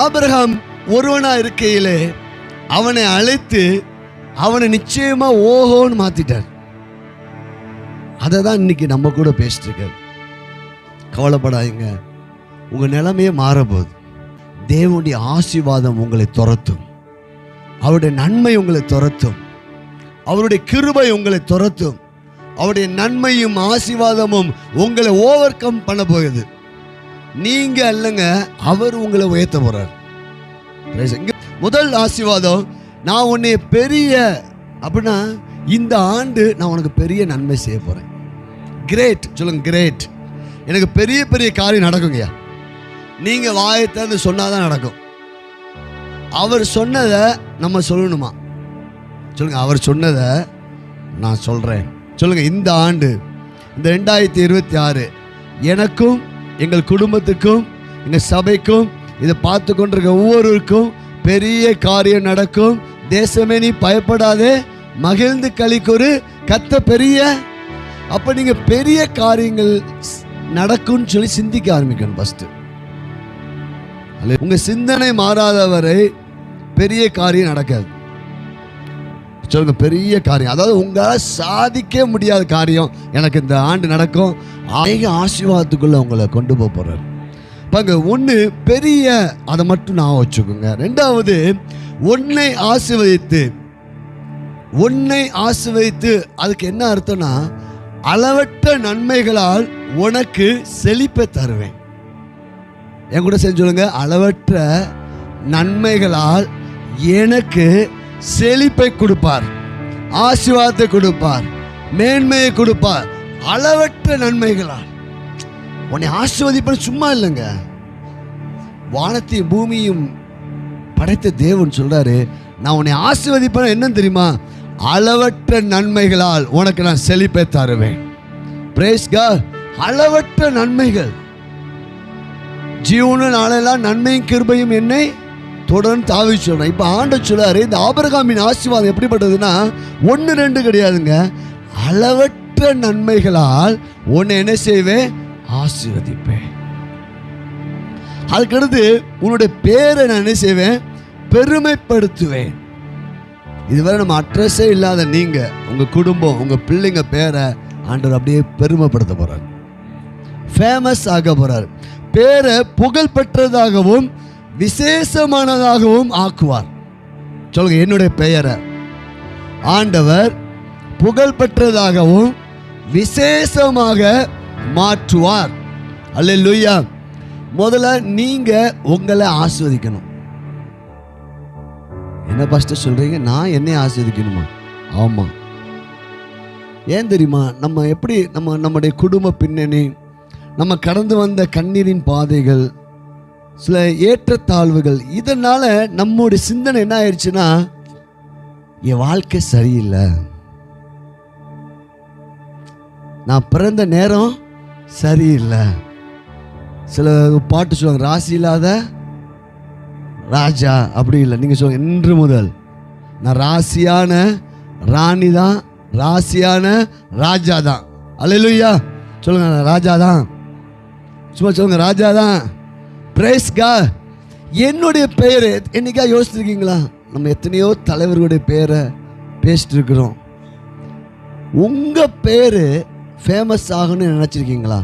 Abraham ஒருவனா இருக்கையிலே அவனை அழைத்து அவனை நிச்சயமா ஓஹோன்னு மாத்திட்டார். அதை தான் இன்னைக்கு நம்ம கூட பேசிட்டு இருக்காரு. கவலைப்படாதீங்க, உங்க நிலைமையே மாறப்போகுது. தேவனுடைய ஆசீர்வாதம் உங்களை துரத்தும், அவருடைய நன்மை உங்களை துரத்தும், அவருடைய கிருபை உங்களை துரத்தும். அவருடைய நன்மையும் ஆசீர்வாதமும் உங்களை ஓவர் கம் பண்ண போகுது. நீங்க அல்லங்க, அவர் உங்களை உயர்த்த போறார். முதல் ஆசீர்வாதம், நான் உன்னை பெரிய அப்படின்னா இந்த ஆண்டு நான் உனக்கு பெரிய நன்மை செய்ய போறேன். கிரேட் சொல்லுங்க, கிரேட். எனக்கு பெரிய பெரிய காரியம் நடக்குங்கய்யா. நீங்க வாயை திறந்து சொன்னாதான் நடக்கும். அவர் சொன்னதை நம்ம சொல்லணுமா? சொல்லுங்க, அவர் சொன்னதை நான் சொல்றேன். சொல்லுங்க, இந்த ஆண்டு, இந்த 2026 எனக்கும் எங்கள் குடும்பத்துக்கும் எங்கள் சபைக்கும் இதை பார்த்து கொண்டிருக்க ஒவ்வொருவருக்கும் பெரிய காரியம் நடக்கும். தேசமே நீ பயப்படாதே, மகிழ்ந்து களிக்கொரு, கத்த பெரிய. அப்ப நீங்க பெரிய காரியங்கள் நடக்கும்னு சொல்லி சிந்திக்க ஆரம்பிக்கணும். ஃபர்ஸ்ட் உங்க சிந்தனை மாறாதவரை பெரிய காரியம் நடக்காது. சொல்லுங்க, பெரிய காரியம், அதாவது உங்களால் சாதிக்க முடியாத காரியம் எனக்கு இந்த ஆண்டு நடக்கும். அநேக ஆசீர்வாதத்துக்குள்ள உங்களை கொண்டு போறாரு. பாங்க, ஒன்று பெரிய, அதை மட்டும் நான் வச்சுக்கோங்க. ரெண்டாவது, உன்னை ஆசீர்வதித்து அதுக்கு என்ன அர்த்தம்னா, அளவற்ற நன்மைகளால் உனக்கு செழிப்பை தருவேன். என் கூட சேர்ந்து சொல்லுங்க, அளவற்ற நன்மைகளால் எனக்கு செழிப்பை கொடுப்பார், ஆசீர்வாதத்தை கொடுப்பார், மேன்மையை கொடுப்பார். அளவற்ற நன்மைகளால் உன்னை ஆசீர்வதிப்பேன். சும்மா இல்லைங்க, வானத்தையும் பூமியும் படைத்த தேவன் சொல்றாரு, நான் உன்னை ஆசீர்வதிப்பேன். என்னன்னு தெரியுமா? அளவற்ற நன்மைகளால் உனக்கு நான் செழிப்பை தருவேன். Praise God. அளவற்ற நன்மைகள். ஜீவன நாளெல்லாம் நன்மையும் கிருபையும் என்னை தொடர்ந்து தாவி சொல்றேன். இப்ப ஆண்டவர் சொல்றாரு, இந்த ஆபிரகாமின் ஆசீர்வாதம் எப்படிப்பட்டதுன்னா 1 2 கிடையாதுங்க, அளவற்ற நன்மைகளால் உன்னை என்ன செய்வேன்? ஆசீர்வதிப்பேன். அதுக்கடுத்து உன்னுடைய பேரை நான் என்ன செய்வேன்? பெருமைப்படுத்துவேன். இதுவரை நம்ம அட்ரஸே இல்லாத நீங்க, உங்க குடும்பம், உங்க பிள்ளைங்க பேரை ஆண்டவர் அப்படியே பெருமைப்படுத்த போறார், ஃபேமஸ் ஆக போறார். பேரை புகழ் பெற்றதாகவும் விசேஷமானதாகவும் ஆக்குவார். சொல்லுங்க, என்னுடைய பெயரை ஆண்டவர் புகழ் பெற்றதாகவும் விசேஷமாக மாற்றுவார். அல்லேலூயா. முதல்ல நீங்க உங்களை ஆசீர்வதிக்கணும். என்ன பாஸ்டர் சொல்றீங்க? நான் என்னை ஆசீர்வதிக்கணுமா? ஆமா. ஏன் தெரியுமா? நம்ம எப்படி நம்முடைய குடும்ப பின்னணி, நம்ம கடந்து வந்த கண்ணீரின் பாதைகள், சில ஏற்றத்தாழ்வுகள், இதனால நம்முடைய சிந்தனை என்ன ஆயிடுச்சுன்னா, என் வாழ்க்கை சரியில்லை, நான் பிறந்த நேரம் சரியில்லை. சில பாட்டு சொல்லுவாங்க, ராசி இல்லாத ராஜா. அப்படி இல்லை, நீங்க சொல்லுங்க, இன்று முதல் நான் ராசியான ராணி தான், ராசியான ராஜா தான். அல்லேலூயா. சொல்லுங்க, ராஜா தான். சும்மா சொல்லுங்க, ராஜா தான். Praise God. என்னுடைய பெயர் என்னைக்கா யோசிச்சிருக்கீங்களா? நம்ம எத்தனையோ தலைவர்களுடைய பெயரை பேசிட்டு இருக்கிறோம். உங்க பேரு ஃபேமஸ் ஆகணும்னு நினைச்சிருக்கீங்களா?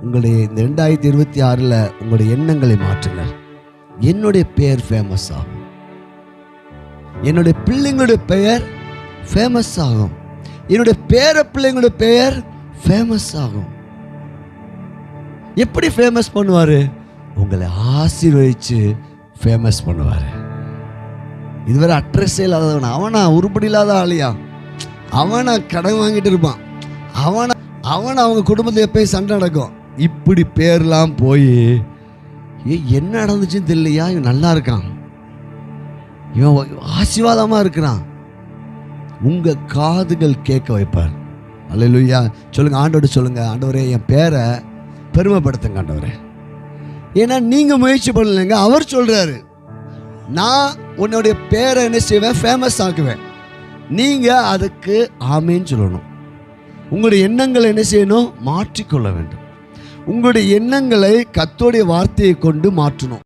உங்களுடைய இந்த 2026 உங்களுடைய எண்ணங்களை மாற்றுங்க. என்னுடைய பெயர் ஃபேமஸ் ஆகும், என்னுடைய பிள்ளைங்களுடைய பெயர் ஃபேமஸ் ஆகும், என்னுடைய பேர பிள்ளைங்களுடைய பெயர் ஃபேமஸ் ஆகும். எப்படி ஃபேமஸ் பண்ணுவாரு? உங்களை ஆசீர்வதிச்சு ஃபேமஸ் பண்ணுவாரு. இதுவரை அட்ரஸே இல்லாதவன், அவனா உருப்படி இல்லாத ஆளியா, அவனா கடன் வாங்கிட்டு இருப்பான், அவனை அவங்க குடும்பத்தில் எப்பயும் சண்டை நடக்கும். இப்படி பேர்லாம் போய் என்ன நடந்துச்சுன்னு தெரியலையா, இவன் நல்லா இருக்கான், இவன் ஆசீர்வாதமா இருக்கிறான், உங்க காதுகள் கேட்க வைப்பார். அல்லேலூயா. சொல்லுங்க, ஆண்டவரே சொல்லுங்க, ஆண்டவரே என் பேரை பெருமைப்படுத்துங்க ஆண்டவரே. ஏன்னா நீங்க முயற்சி பண்ணலைங்க, அவர் சொல்றாரு, நான் உன்னுடைய பேரை என்ன செய்வேன்? ஃபேமஸ் ஆக்குவேன். நீங்க அதுக்கு ஆமேன்னு சொல்லணும். உங்களுடைய எண்ணங்களை என்ன செய்யணும்? மாற்றிக்கொள்ள வேண்டும். உங்களுடைய எண்ணங்களை கர்த்தருடைய வார்த்தையை கொண்டு மாற்றணும்.